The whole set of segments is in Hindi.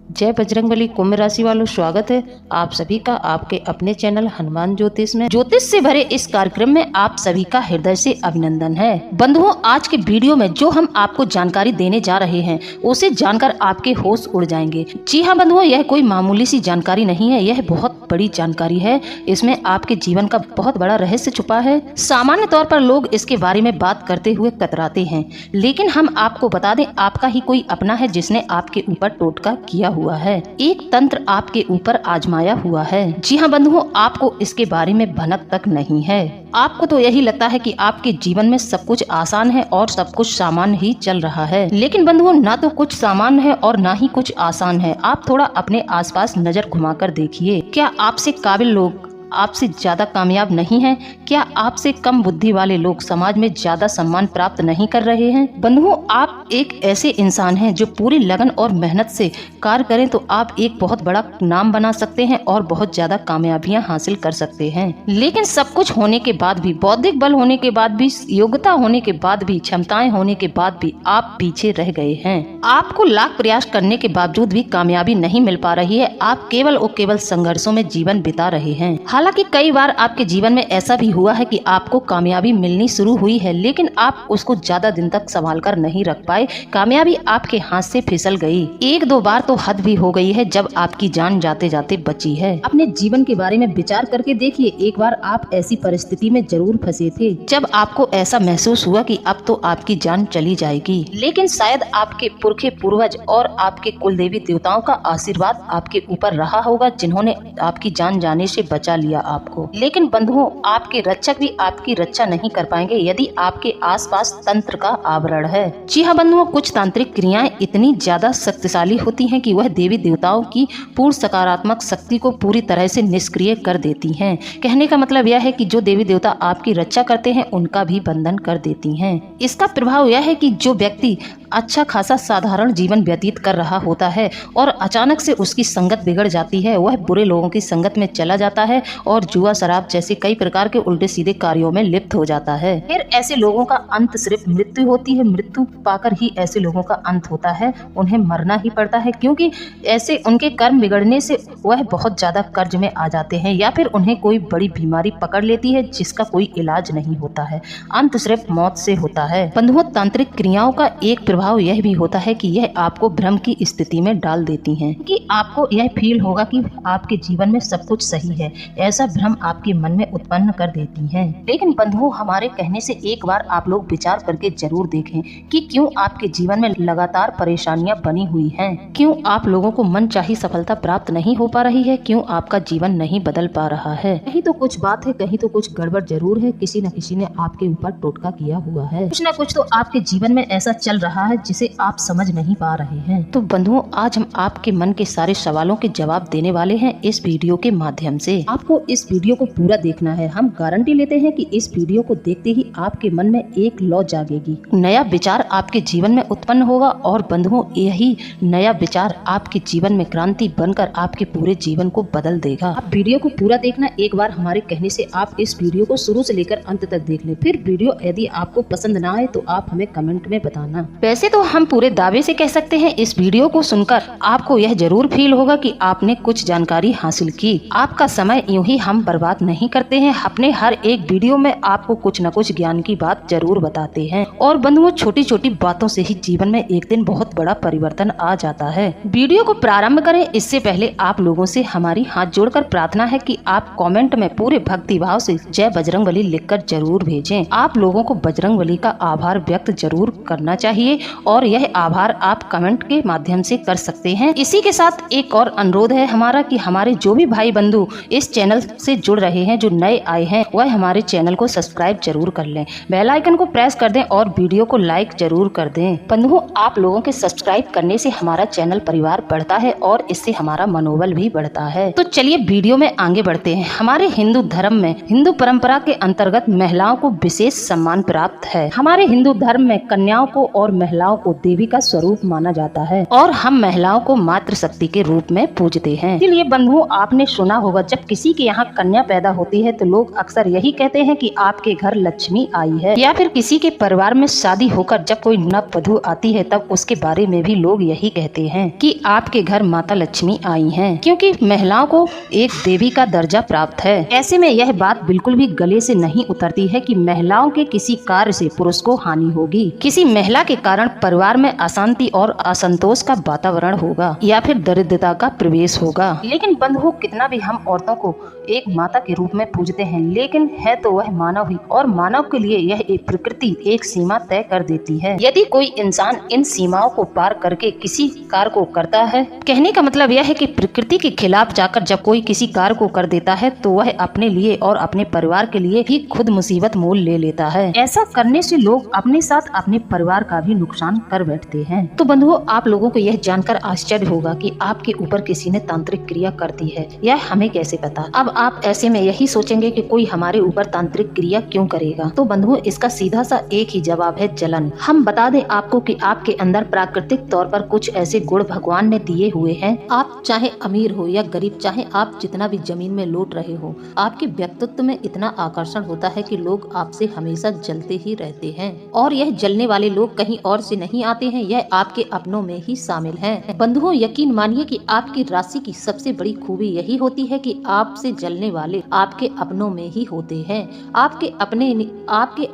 जय बजरंगबली। कुंभ राशि वालों, स्वागत है आप सभी का आपके अपने चैनल हनुमान ज्योतिष में। ज्योतिष से भरे इस कार्यक्रम में आप सभी का हृदय से अभिनंदन है। बंधुओं, आज के वीडियो में जो हम आपको जानकारी देने जा रहे हैं उसे जानकर आपके होश उड़ जाएंगे। जी हाँ बंधुओं, यह कोई मामूली सी जानकारी नहीं है, यह बहुत बड़ी जानकारी है। इसमें आपके जीवन का बहुत बड़ा रहस्य छुपा है। सामान्य तौर पर लोग इसके बारे में बात करते हुए कतराते हैं, लेकिन हम आपको बता दें, आपका ही कोई अपना है जिसने आपके ऊपर टोटका किया हुआ है। एक तंत्र आपके ऊपर आजमाया हुआ है। जी हाँ बंधुओं, आपको इसके बारे में भनक तक नहीं है। आपको तो यही लगता है कि आपके जीवन में सब कुछ आसान है और सब कुछ सामान्य ही चल रहा है, लेकिन बंधुओं, ना तो कुछ सामान्य है और ना ही कुछ आसान है। आप थोड़ा अपने आसपास नजर घुमाकर देखिए। क्या आपसे काबिल लोग आपसे ज्यादा कामयाब नहीं हैं? क्या आपसे कम बुद्धि वाले लोग समाज में ज्यादा सम्मान प्राप्त नहीं कर रहे हैं? बंधुओं, आप एक ऐसे इंसान हैं जो पूरी लगन और मेहनत से कार्य करें तो आप एक बहुत बड़ा नाम बना सकते हैं और बहुत ज्यादा कामयाबियां हासिल कर सकते हैं। लेकिन सब कुछ होने के बाद भी, बौद्धिक बल होने के बाद भी, योग्यता होने के बाद भी, क्षमताएं होने के बाद भी आप पीछे रह गए हैं। आपको लाख प्रयास करने के बावजूद भी कामयाबी नहीं मिल पा रही है। आप केवल और केवल संघर्षों में जीवन बिता रहे हैं। हालांकि कई बार आपके जीवन में ऐसा भी हुआ है कि आपको कामयाबी मिलनी शुरू हुई है, लेकिन आप उसको ज्यादा दिन तक संभाल कर नहीं रख पाए। कामयाबी आपके हाथ से फिसल गई। एक दो बार तो हद भी हो गई है जब आपकी जान जाते जाते बची है। अपने जीवन के बारे में विचार करके देखिए, एक बार आप ऐसी परिस्थिति में जरूर फंसे थे जब आपको ऐसा महसूस हुआ कि अब तो आपकी जान चली जाएगी, लेकिन शायद आपके पुरखे पूर्वज और आपके कुल देवी देवताओं का आशीर्वाद आपके ऊपर रहा होगा, जिन्होंने आपकी जान जाने से बचा लिया आपको। लेकिन बंधुओं, आपके रक्षक भी आपकी रक्षा नहीं कर पाएंगे यदि आपके आसपास तंत्र का आवरण है। जी हाँ बंधुओं, कुछ तांत्रिक क्रियाएं इतनी ज्यादा शक्तिशाली होती हैं कि वह देवी देवताओं की पूर्ण सकारात्मक शक्ति को पूरी तरह से निष्क्रिय कर देती हैं। कहने का मतलब यह है कि जो देवी देवता आपकी रक्षा करते हैं उनका भी बंधन कर देती हैं। इसका प्रभाव यह है कि जो व्यक्ति अच्छा खासा साधारण जीवन व्यतीत कर रहा होता है और अचानक से उसकी संगत बिगड़ जाती है, वह बुरे लोगों की संगत में चला जाता है और जुआ, शराब जैसे कई प्रकार के उल्टे सीधे कार्यों में लिप्त हो जाता है। फिर ऐसे लोगों का अंत सिर्फ मृत्यु होती है। मृत्यु पाकर ही ऐसे लोगों का अंत होता है। उन्हें मरना ही पड़ता है, क्योंकि ऐसे उनके कर्म बिगड़ने से वह बहुत ज्यादा कर्ज में आ जाते हैं, या फिर उन्हें कोई बड़ी बीमारी पकड़ लेती है जिसका कोई इलाज नहीं होता है। अंत सिर्फ मौत से होता है। बंधुओं, तांत्रिक क्रियाओं का एक प्रभाव यह भी होता है कि यह आपको भ्रम की स्थिति में डाल देती हैं, कि आपको यह फील होगा कि आपके जीवन में सब कुछ सही है। ऐसा भ्रम आपके मन में उत्पन्न कर देती हैं। लेकिन बंधुओं, हमारे कहने से एक बार आप लोग विचार करके जरूर देखें कि क्यों आपके जीवन में लगातार परेशानियां बनी हुई हैं। क्यों आप लोगों को मनचाही सफलता प्राप्त नहीं हो पा रही है। क्यों आपका जीवन नहीं बदल पा रहा है। कहीं तो कुछ बात है, कहीं तो कुछ गड़बड़ जरूर है। किसी न किसी ने आपके ऊपर टोटका किया हुआ है। कुछ न कुछ तो आपके जीवन में ऐसा चल रहा है जिसे आप समझ नहीं पा रहे हैं। तो बंधुओं, आज हम आपके मन के सारे सवालों के जवाब देने वाले हैं इस वीडियो के माध्यम से। आपको इस वीडियो को पूरा देखना है। हम गारंटी लेते हैं कि इस वीडियो को देखते ही आपके मन में एक लौ जागेगी, नया विचार आपके जीवन में उत्पन्न होगा और बंधुओं, यही नया विचार आपके जीवन में क्रांति बनकर आपके पूरे जीवन को बदल देगा। आप वीडियो को पूरा देखना। एक बार हमारे कहने से आप इस वीडियो को शुरू से लेकर अंत तक देख लें। फिर वीडियो यदि आपको पसंद ना आए तो आप हमें कमेंट में बताना। वैसे तो हम पूरे दावे से कह सकते हैं, इस वीडियो को सुनकर आपको यह जरूर फील होगा कि आपने कुछ जानकारी हासिल की। आपका समय यूं ही हम बर्बाद नहीं करते हैं। अपने हर एक वीडियो में आपको कुछ न कुछ ज्ञान की बात जरूर बताते हैं। और बंधुओं, छोटी छोटी बातों से ही जीवन में एक दिन बहुत बड़ा परिवर्तन आ जाता है। वीडियो को प्रारंभ करें इससे पहले आप लोगों से हमारी हाथ जोड़कर प्रार्थना है कि आप कमेंट में पूरे भक्ति भाव से जय बजरंगबली लिखकर जरूर भेजें। आप लोगों को बजरंगबली का आभार व्यक्त जरूर करना चाहिए और यह आभार आप कमेंट के माध्यम से कर सकते हैं। इसी के साथ एक और अनुरोध है हमारा कि हमारे जो भी भाई बंधु इस चैनल से जुड़ रहे हैं, जो नए आए हैं, वह हमारे चैनल को सब्सक्राइब जरूर कर लें, बेल आइकन को प्रेस कर दें और वीडियो को लाइक जरूर कर दें। बंधुओं, आप लोगों के सब्सक्राइब करने से हमारा चैनल परिवार बढ़ता है और इससे हमारा मनोबल भी बढ़ता है। तो चलिए वीडियो में आगे बढ़ते हैं। हमारे हिंदू धर्म में, हिंदू परंपरा के अंतर्गत महिलाओं को विशेष सम्मान प्राप्त है। हमारे हिंदू धर्म में कन्याओं को और महिलाओं महिलाओं को देवी का स्वरूप माना जाता है और हम महिलाओं को मातृ शक्ति के रूप में पूजते हैं। इसलिए बंधुओं, आपने सुना होगा जब किसी के यहाँ कन्या पैदा होती है तो लोग अक्सर यही कहते हैं कि आपके घर लक्ष्मी आई है, या फिर किसी के परिवार में शादी होकर जब कोई नववधू आती है तब उसके बारे में भी लोग यही कहते हैं कि आपके घर माता लक्ष्मी आई हैं, क्योंकि महिलाओं को एक देवी का दर्जा प्राप्त है। ऐसे में यह बात बिल्कुल भी गले से नहीं उतरती है कि महिलाओं के किसी कार्य से पुरुष को हानि होगी, किसी महिला के कारण परिवार में अशांति और असंतोष का वातावरण होगा या फिर दरिद्रता का प्रवेश होगा। लेकिन बंधुओं, कितना भी हम औरतों को एक माता के रूप में पूजते हैं, लेकिन है तो वह मानव ही, और मानव के लिए यह एक प्रकृति एक सीमा तय कर देती है। यदि कोई इंसान इन सीमाओं को पार करके किसी कार्य को करता है, कहने का मतलब यह है कि प्रकृति के खिलाफ जाकर जब कोई किसी कार्य को कर देता है तो वह अपने लिए और अपने परिवार के लिए भी खुद मुसीबत मोल ले लेता है। ऐसा करने से लोग अपने साथ अपने परिवार का भी नुकसान कर बैठते हैं। तो बंधुओं, आप लोगों को यह जानकर आश्चर्य होगा कि आपके ऊपर किसी ने तांत्रिक क्रिया कर दी है, यह हमें कैसे पता। अब आप ऐसे में यही सोचेंगे कि कोई हमारे ऊपर तांत्रिक क्रिया क्यों करेगा। तो बंधुओं, इसका सीधा सा एक ही जवाब है, जलन। हम बता दें आपको कि आपके अंदर प्राकृतिक तौर पर कुछ ऐसे गुण भगवान ने दिए हुए हैं। आप चाहे अमीर हो या गरीब, चाहे आप जितना भी जमीन में लौट रहे हो, आपके व्यक्तित्व में इतना आकर्षण होता है कि लोग आपसे हमेशा जलते ही रहते हैं। और यह जलने वाले लोग कहीं और से नहीं आते हैं, यह आपके अपनों में ही शामिल हैं। बंधुओं, यकीन मानिए कि आपकी राशि की सबसे बड़ी खूबी यही होती है कि आपसे जलने वाले आपके अपनों में ही होते हैं। आपके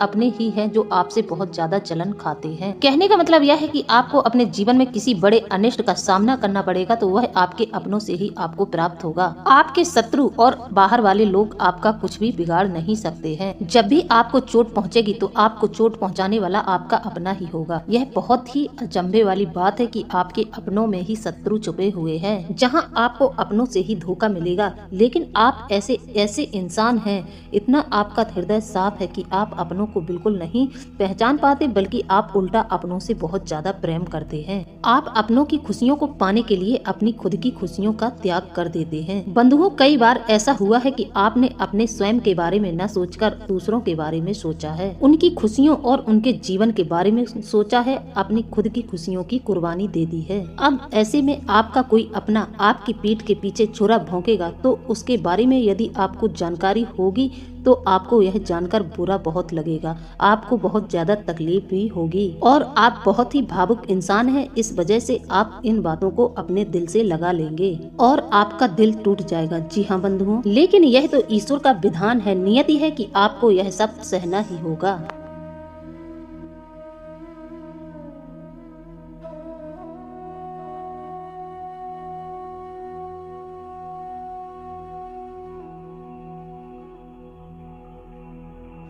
अपने ही हैं जो आपसे बहुत ज्यादा जलन खाते हैं। कहने का मतलब यह है कि आपको अपने जीवन में किसी बड़े अनिष्ट का सामना करना पड़ेगा तो वह आपके अपनों से ही आपको प्राप्त होगा। आपके शत्रु और बाहर वाले लोग आपका कुछ भी बिगाड़ नहीं सकते हैं। जब भी आपको चोट पहुंचेगी तो आपको चोट पहुंचाने वाला आपका अपना ही होगा। यह बहुत ही अचंभे वाली बात है कि आपके अपनों में ही शत्रु छुपे हुए हैं, जहां आपको अपनों से ही धोखा मिलेगा। लेकिन आप ऐसे इंसान हैं, इतना आपका हृदय साफ है कि आप अपनों को बिल्कुल नहीं पहचान पाते, बल्कि आप उल्टा अपनों से बहुत ज्यादा प्रेम करते हैं। आप अपनों की खुशियों को पाने के लिए अपनी खुद की खुशियों का त्याग कर देते हैं। बंधुओं, कई बार ऐसा हुआ है कि आपने अपने स्वयं के बारे में न सोचकर दूसरों के बारे में सोचा है, उनकी खुशियों और उनके जीवन के बारे में सोचा है, अपनी खुद की खुशियों की कुर्बानी दे दी है। अब ऐसे में आपका कोई अपना आपकी पीठ के पीछे छुरा भौंकेगा तो उसके बारे में यदि आपको जानकारी होगी तो आपको यह जानकर बुरा बहुत लगेगा, आपको बहुत ज्यादा तकलीफ भी होगी और आप बहुत ही भावुक इंसान हैं। इस वजह से आप इन बातों को अपने दिल से लगा लेंगे और आपका दिल टूट जाएगा। जी हाँ बंधुओं, लेकिन यह तो ईश्वर का विधान है, नियति है कि आपको यह सब सहना ही होगा।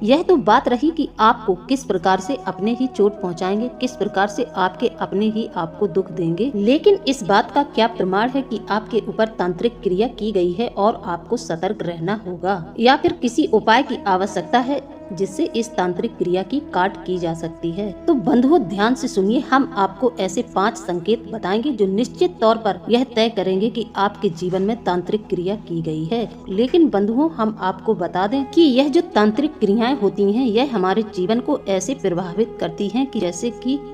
यह तो बात रही कि आपको किस प्रकार से अपने ही चोट पहुंचाएंगे, किस प्रकार से आपके अपने ही आपको दुख देंगे। लेकिन इस बात का क्या प्रमाण है कि आपके ऊपर तांत्रिक क्रिया की गई है और आपको सतर्क रहना होगा, या फिर किसी उपाय की आवश्यकता है जिससे इस तांत्रिक क्रिया की काट की जा सकती है। तो बंधुओं, ध्यान से सुनिए, हम आपको ऐसे 5 संकेत बताएंगे जो निश्चित तौर पर यह तय करेंगे कि आपके जीवन में तांत्रिक क्रिया की गई है। लेकिन बंधुओं, हम आपको बता दें कि यह जो तांत्रिक क्रियाएं होती हैं, यह हमारे जीवन को ऐसे प्रभावित करती हैं कि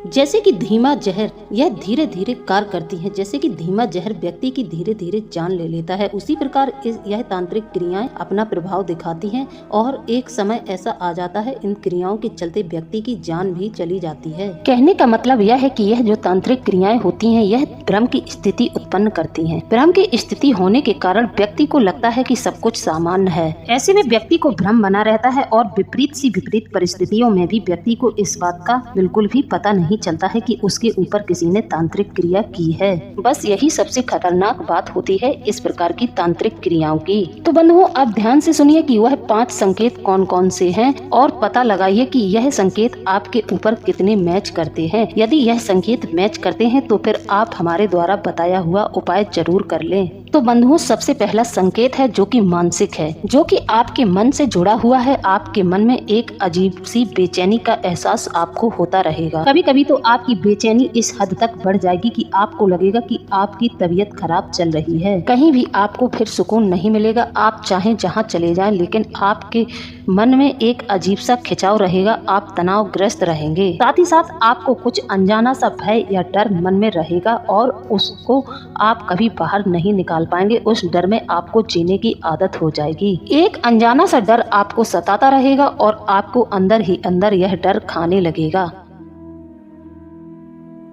जैसे कि धीमा जहर, यह धीरे धीरे कार्य करती है। जैसे कि धीमा जहर व्यक्ति की धीरे धीरे जान ले लेता है, उसी प्रकार यह तांत्रिक क्रियाएं अपना प्रभाव दिखाती हैं और एक समय ऐसा आ जाता है इन क्रियाओं के चलते व्यक्ति की जान भी चली जाती है। कहने का मतलब यह है कि यह जो तांत्रिक क्रियाएं होती हैं, यह भ्रम की स्थिति उत्पन्न करती हैं। भ्रम की स्थिति होने के कारण व्यक्ति को लगता है कि सब कुछ सामान्य है। ऐसे में व्यक्ति को भ्रम बना रहता है और विपरीत परिस्थितियों में भी व्यक्ति को इस बात का बिल्कुल भी पता नहीं चलता है कि उसके ऊपर किसी ने तांत्रिक क्रिया की है। बस यही सबसे खतरनाक बात होती है इस प्रकार की तांत्रिक क्रियाओं की। तो बंधुओं, अब ध्यान से सुनिए कि वह 5 संकेत कौन कौन से हैं और पता लगाइए कि यह संकेत आपके ऊपर कितने मैच करते हैं। यदि यह संकेत मैच करते हैं तो फिर आप हमारे द्वारा बताया हुआ उपाय जरूर कर लें। तो बंधुओं, सबसे पहला संकेत है जो कि मानसिक है, जो कि आपके मन से जुड़ा हुआ है। आपके मन में एक अजीब सी बेचैनी का एहसास आपको होता रहेगा। कभी कभी तो आपकी बेचैनी इस हद तक बढ़ जाएगी कि आपको लगेगा कि आपकी तबीयत खराब चल रही है। कहीं भी आपको फिर सुकून नहीं मिलेगा। आप चाहे जहाँ चले जाएं, लेकिन आपके मन में एक अजीब सा खिंचाव रहेगा। आप तनावग्रस्त रहेंगे। साथ ही साथ आपको कुछ अनजाना सा भय या डर मन में रहेगा और उसको आप कभी बाहर नहीं निकाल पाएंगे। उस डर में आपको जीने की आदत हो जाएगी। एक अनजाना सा डर आपको सताता रहेगा और आपको अंदर ही अंदर यह डर खाने लगेगा।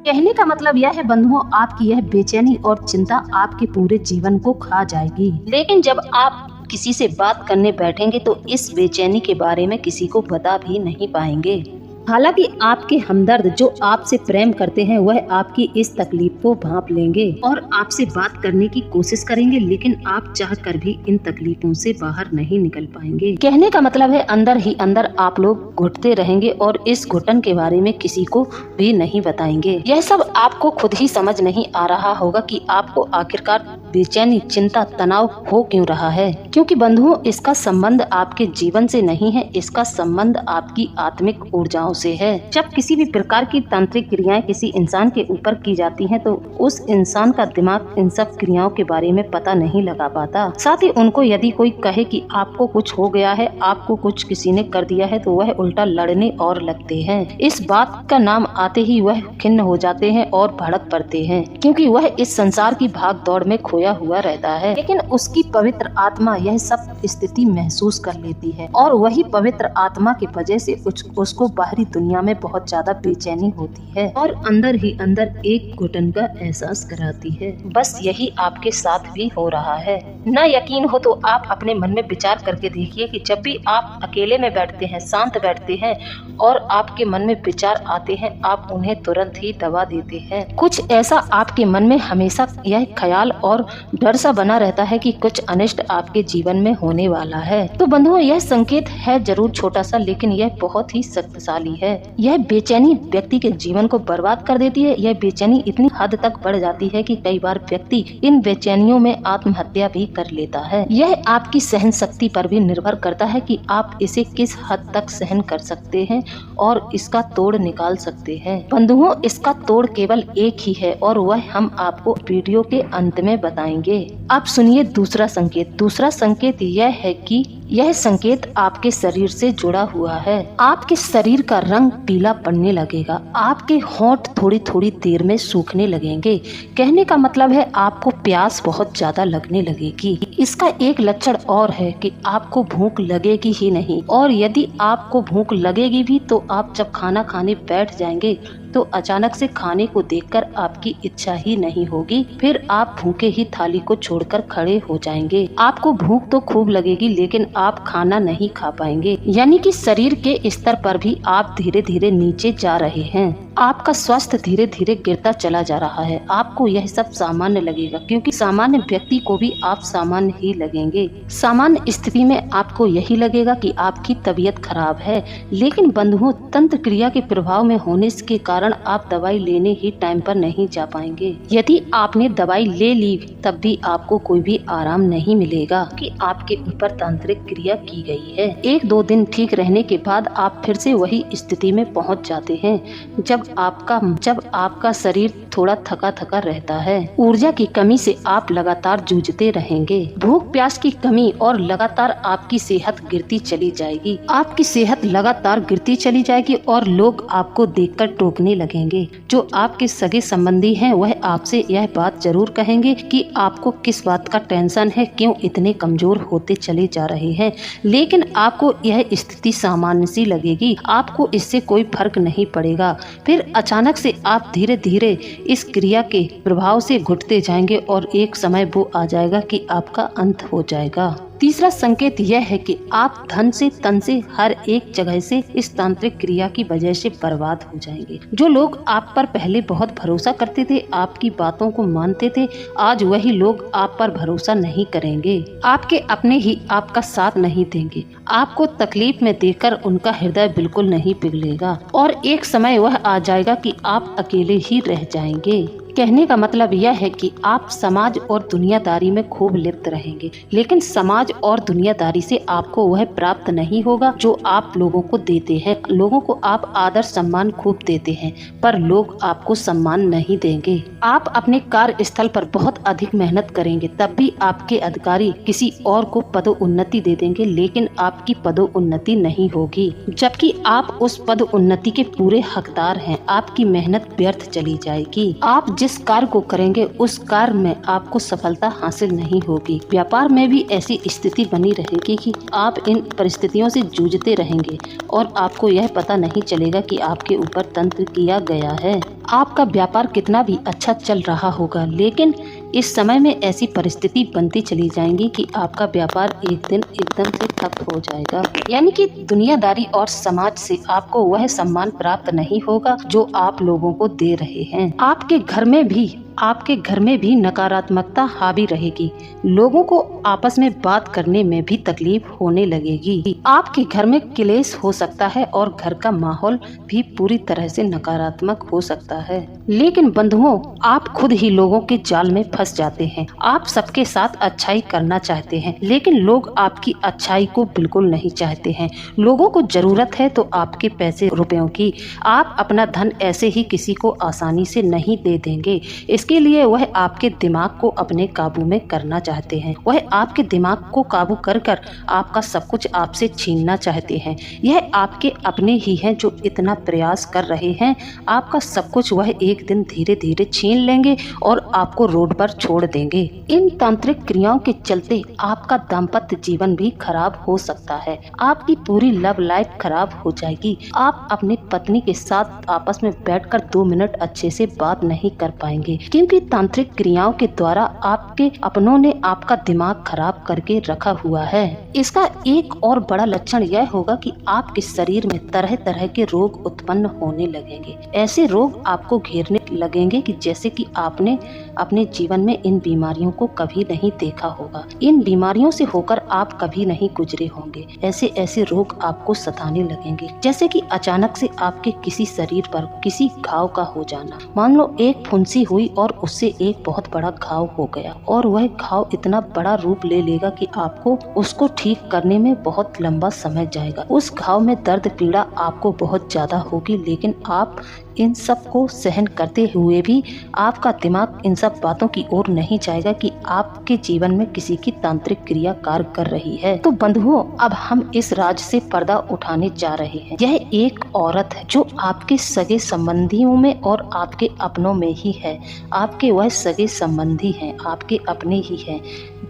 कहने का मतलब यह है बंधुओं, आपकी यह बेचैनी और चिंता आपके पूरे जीवन को खा जाएगी। लेकिन जब आप किसी से बात करने बैठेंगे तो इस बेचैनी के बारे में किसी को बता भी नहीं पाएंगे। हालांकि आपके हमदर्द जो आपसे प्रेम करते हैं वह आपकी इस तकलीफ को भांप लेंगे और आपसे बात करने की कोशिश करेंगे, लेकिन आप चाहकर भी इन तकलीफों से बाहर नहीं निकल पाएंगे। कहने का मतलब है अंदर ही अंदर आप लोग घुटते रहेंगे और इस घुटन के बारे में किसी को भी नहीं बताएंगे। यह सब आपको खुद ही समझ नहीं आ रहा होगा कि आपको आखिरकार बेचैनी, चिंता, तनाव हो क्यों रहा है। क्योंकि बंधुओं, इसका संबंध आपके जीवन से नहीं है, इसका संबंध आपकी आत्मिक ऊर्जाओं से है। जब किसी भी प्रकार की तांत्रिक क्रियाएं किसी इंसान के ऊपर की जाती हैं तो उस इंसान का दिमाग इन सब क्रियाओं के बारे में पता नहीं लगा पाता। साथ ही उनको यदि कोई कहे कि आपको कुछ हो गया है, आपको कुछ किसी ने कर दिया है, तो वह उल्टा लड़ने और लगते हैं। इस बात का नाम आते ही वह खिन्न हो जाते हैं और भड़क पड़ते हैं, क्योंकि वह इस संसार की भाग दौड़ में खोया हुआ रहता है। लेकिन उसकी पवित्र आत्मा यह सब स्थिति महसूस कर लेती है और वही पवित्र आत्मा की वजह से उसको बाहरी दुनिया में बहुत ज्यादा बेचैनी होती है और अंदर ही अंदर एक घुटन का एहसास कराती है। बस यही आपके साथ भी हो रहा है। न यकीन हो तो आप अपने मन में विचार करके देखिए कि जब भी आप अकेले में बैठते हैं, शांत बैठते हैं और आपके मन में विचार आते हैं, आप उन्हें तुरंत ही दबा देते हैं। कुछ ऐसा आपके मन में हमेशा यह ख्याल और डर सा बना रहता है कि कुछ अनिष्ट आपके जीवन में होने वाला है। तो बंधुओं, यह संकेत है जरूर छोटा सा, लेकिन यह बहुत ही शक्तिशाली है। यह बेचैनी व्यक्ति के जीवन को बर्बाद कर देती है। यह बेचैनी इतनी हद तक बढ़ जाती है कि कई बार व्यक्ति इन बेचैनियों में आत्महत्या भी कर लेता है। यह आपकी सहन शक्ति पर भी निर्भर करता है कि आप इसे किस हद तक सहन कर सकते हैं और इसका तोड़ निकाल सकते हैं। बंधुओं, इसका तोड़ केवल एक ही है और वह हम आपको वीडियो के अंत में बताएंगे। अब सुनिए दूसरा संकेत। दूसरा संकेत यह है कि यह संकेत आपके शरीर से जुड़ा हुआ है। आपके शरीर का रंग पीला पड़ने लगेगा। आपके होंठ थोड़ी थोड़ी देर में सूखने लगेंगे। कहने का मतलब है आपको प्यास बहुत ज्यादा लगने लगेगी। इसका एक लक्षण और है कि आपको भूख लगेगी ही नहीं, और यदि आपको भूख लगेगी भी तो आप जब खाना खाने बैठ जाएंगे तो अचानक से खाने को देखकर आपकी इच्छा ही नहीं होगी। फिर आप भूखे ही थाली को छोड़कर खड़े हो जाएंगे। आपको भूख तो खूब लगेगी, लेकिन आप खाना नहीं खा पाएंगे। यानी कि शरीर के स्तर पर भी आप धीरे धीरे नीचे जा रहे हैं। आपका स्वास्थ्य धीरे धीरे गिरता चला जा रहा है। आपको यह सब सामान्य लगेगा, क्योंकि सामान्य व्यक्ति को भी आप सामान्य ही लगेंगे। सामान्य स्थिति में आपको यही लगेगा कि आपकी तबीयत खराब है। लेकिन बंधुओं, तंत्र क्रिया के प्रभाव में होने के कारण आप दवाई लेने ही टाइम पर नहीं जा पाएंगे। यदि आपने दवाई ले ली तब भी आपको कोई भी आराम नहीं मिलेगा कि आपके ऊपर तांत्रिक क्रिया की गई है। 1-2 दिन ठीक रहने के बाद आप फिर से वही स्थिति में पहुंच जाते हैं जब आपका शरीर थोड़ा थका थका रहता है। ऊर्जा की कमी से आप लगातार जूझते रहेंगे। भूख प्यास की कमी और लगातार आपकी सेहत गिरती चली जाएगी। आपकी सेहत लगातार गिरती चली जाएगी और लोग आपको देखकर टोकने लगेंगे। जो आपके सगे संबंधी हैं वह आपसे यह बात जरूर कहेंगे कि आपको किस बात का टेंशन है, क्यों इतने कमजोर होते चले जा रहे हैं। लेकिन आपको यह स्थिति सामान्य सी लगेगी। आपको इससे कोई फर्क नहीं पड़ेगा। फिर अचानक से आप धीरे धीरे इस क्रिया के प्रभाव से घुटते जाएंगे और एक समय वो आ जाएगा कि आपका अंत हो जाएगा। तीसरा संकेत यह है कि आप धन से तन से हर एक जगह से इस तांत्रिक क्रिया की वजह से बर्बाद हो जाएंगे। जो लोग आप पर पहले बहुत भरोसा करते थे, आपकी बातों को मानते थे, आज वही लोग आप पर भरोसा नहीं करेंगे। आपके अपने ही आपका साथ नहीं देंगे। आपको तकलीफ में देखकर उनका हृदय बिल्कुल नहीं पिघलेगा और एक समय वह आ जाएगा कि आप अकेले ही रह जाएंगे। कहने का मतलब यह है कि आप समाज और दुनियादारी में खूब लिप्त रहेंगे, लेकिन समाज और दुनियादारी से आपको वह प्राप्त नहीं होगा जो आप लोगों को देते हैं। लोगों को आप आदर सम्मान खूब देते हैं, पर लोग आपको सम्मान नहीं देंगे। आप अपने कार्यस्थल पर बहुत अधिक मेहनत करेंगे, तब भी आपके अधिकारी किसी और को पदोन्नति दे देंगे, लेकिन आपकी पदोन्नति नहीं होगी, जबकि आप उस पदोन्नति के पूरे हकदार हैं। आपकी मेहनत व्यर्थ चली जाएगी। आप जिस कार्य को करेंगे उस कार्य में आपको सफलता हासिल नहीं होगी। व्यापार में भी ऐसी स्थिति बनी रहेगी कि आप इन परिस्थितियों से जूझते रहेंगे और आपको यह पता नहीं चलेगा कि आपके ऊपर तंत्र किया गया है। आपका व्यापार कितना भी अच्छा चल रहा होगा, लेकिन इस समय में ऐसी परिस्थिति बनती चली जाएंगी कि आपका व्यापार एक दिन एकदम से ठप हो जाएगा। यानी कि दुनियादारी और समाज से आपको वह सम्मान प्राप्त नहीं होगा जो आप लोगों को दे रहे हैं। आपके घर में भी नकारात्मकता हावी रहेगी। लोगों को आपस में बात करने में भी तकलीफ होने लगेगी। आपके घर में क्लेश हो सकता है और घर का माहौल भी पूरी तरह से नकारात्मक हो सकता है। लेकिन बंधुओं, आप खुद ही लोगों के जाल में फंस जाते हैं। आप सबके साथ अच्छाई करना चाहते हैं, लेकिन लोग आपकी अच्छाई को बिल्कुल नहीं चाहते हैं। लोगों को जरूरत है तो आपके पैसे रुपयों की। आप अपना धन ऐसे ही किसी को आसानी से नहीं दे देंगे। इसके लिए वह आपके दिमाग को अपने काबू में करना चाहते हैं। वह आपके दिमाग को काबू कर कर आपका सब कुछ आपसे छीनना चाहते हैं। यह आपके अपने ही हैं जो इतना प्रयास कर रहे हैं। आपका सब कुछ वह एक दिन धीरे धीरे छीन लेंगे और आपको रोड पर छोड़ देंगे। इन तांत्रिक क्रियाओं के चलते आपका दाम्पत्य जीवन भी खराब हो सकता है। आपकी पूरी लव लाइफ खराब हो जाएगी। आप अपनी पत्नी के साथ आपस में बैठकर 2 मिनट अच्छे से बात नहीं कर पाएंगे, क्योंकि तांत्रिक क्रियाओं के द्वारा आपके अपनों ने आपका दिमाग खराब करके रखा हुआ है। इसका एक और बड़ा लक्षण यह होगा कि आपके शरीर में तरह तरह के रोग उत्पन्न होने लगेंगे। ऐसे रोग आपको घेरने लगेंगे कि जैसे कि आपने अपने जीवन में इन बीमारियों को कभी नहीं देखा होगा। इन बीमारियों से होकर आप कभी नहीं गुजरे होंगे। ऐसे ऐसे रोग आपको सताने लगेंगे, जैसे कि अचानक से आपके किसी शरीर पर किसी घाव का हो जाना। मान लो एक फुंसी हुई और उससे एक बहुत बड़ा घाव हो गया, और वह घाव इतना बड़ा रूप ले लेगा कि आपको उसको ठीक करने में बहुत लंबा समय जाएगा। उस घाव में दर्द पीड़ा आपको बहुत ज्यादा होगी, लेकिन आप इन सब को सहन करते हुए भी आपका दिमाग इन सब बातों की ओर नहीं जाएगा कि आपके जीवन में किसी की तांत्रिक क्रिया कार्य कर रही है। तो बंधुओं, अब हम इस राज से पर्दा उठाने जा रहे हैं। यह एक औरत है जो आपके सगे संबंधियों में और आपके अपनों में ही है। आपके वह सगे संबंधी हैं, आपके अपने ही हैं।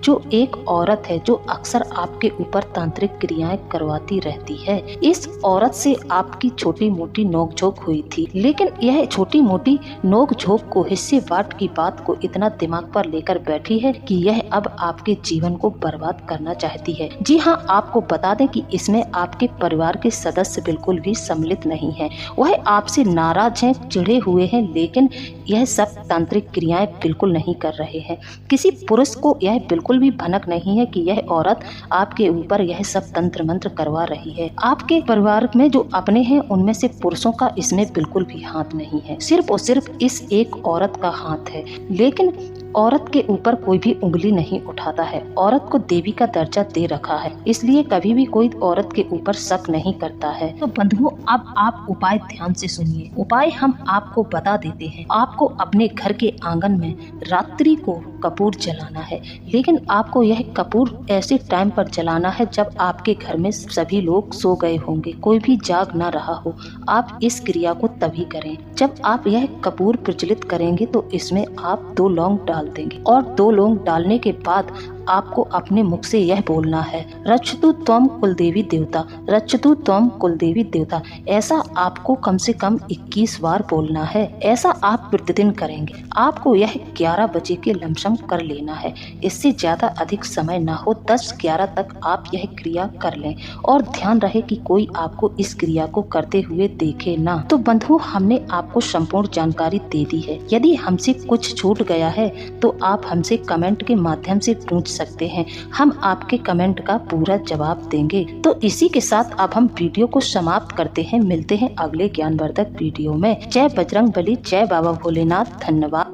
जो एक औरत है जो अक्सर आपके ऊपर तांत्रिक क्रियाएं करवाती रहती है। इस औरत से आपकी छोटी मोटी नोकझोंक हुई थी, लेकिन यह छोटी मोटी नोकझोंक को हिस्से बाट की बात को इतना दिमाग पर लेकर बैठी है कि यह अब आपके जीवन को बर्बाद करना चाहती है। जी हाँ, आपको बता दें कि इसमें आपके परिवार के सदस्य बिल्कुल भी सम्मिलित नहीं है। वह आपसे नाराज हैं, चिढ़े हुए हैं, लेकिन यह सब तांत्रिक क्रियाएं बिल्कुल नहीं कर रहे हैं। किसी पुरुष को यह बिल्कुल भी भनक नहीं है कि यह औरत आपके ऊपर यह सब तंत्र मंत्र करवा रही है। आपके परिवार में जो अपने हैं उनमें से पुरुषों का इसमें बिल्कुल भी हाथ नहीं है। सिर्फ और सिर्फ इस एक औरत का हाथ है, लेकिन औरत के ऊपर कोई भी उंगली नहीं उठाता है। औरत को देवी का दर्जा दे रखा है, इसलिए कभी भी कोई औरत के ऊपर शक नहीं करता है। तो बंधुओं, अब आप उपाय ध्यान से सुनिए। उपाय हम आपको बता देते हैं। आपको अपने घर के आंगन में रात्रि को कपूर जलाना है, लेकिन आपको यह कपूर ऐसे टाइम पर जलाना है जब आपके घर में सभी लोग सो गए होंगे, कोई भी जाग ना रहा हो। आप इस क्रिया को तभी करें जब आप यह कपूर प्रज्वलित करेंगे तो इसमें आप 2 लौंग डाल देंगे, और 2 लौंग डालने के बाद आपको अपने मुख से यह बोलना है, रक्षतु त्वम कुलदेवी देवता, रक्षतु त्वम कुलदेवी देवता। ऐसा आपको कम से कम 21 बार बोलना है। ऐसा आप प्रतिदिन करेंगे। आपको यह 11 बजे के लमसम कर लेना है। इससे ज्यादा अधिक समय ना हो, 10-11 तक आप यह क्रिया कर लें, और ध्यान रहे कि कोई आपको इस क्रिया को करते हुए देखे ना। तो बंधुओं, हमने आपको संपूर्ण जानकारी दे दी है। यदि हमसे कुछ छूट गया है तो आप हमसे कमेंट के माध्यम से पूछ सकते हैं। हम आपके कमेंट का पूरा जवाब देंगे। तो इसी के साथ अब हम वीडियो को समाप्त करते हैं। मिलते हैं अगले ज्ञानवर्धक वीडियो में। जय बजरंग बली, जय बाबा भोलेनाथ। धन्यवाद।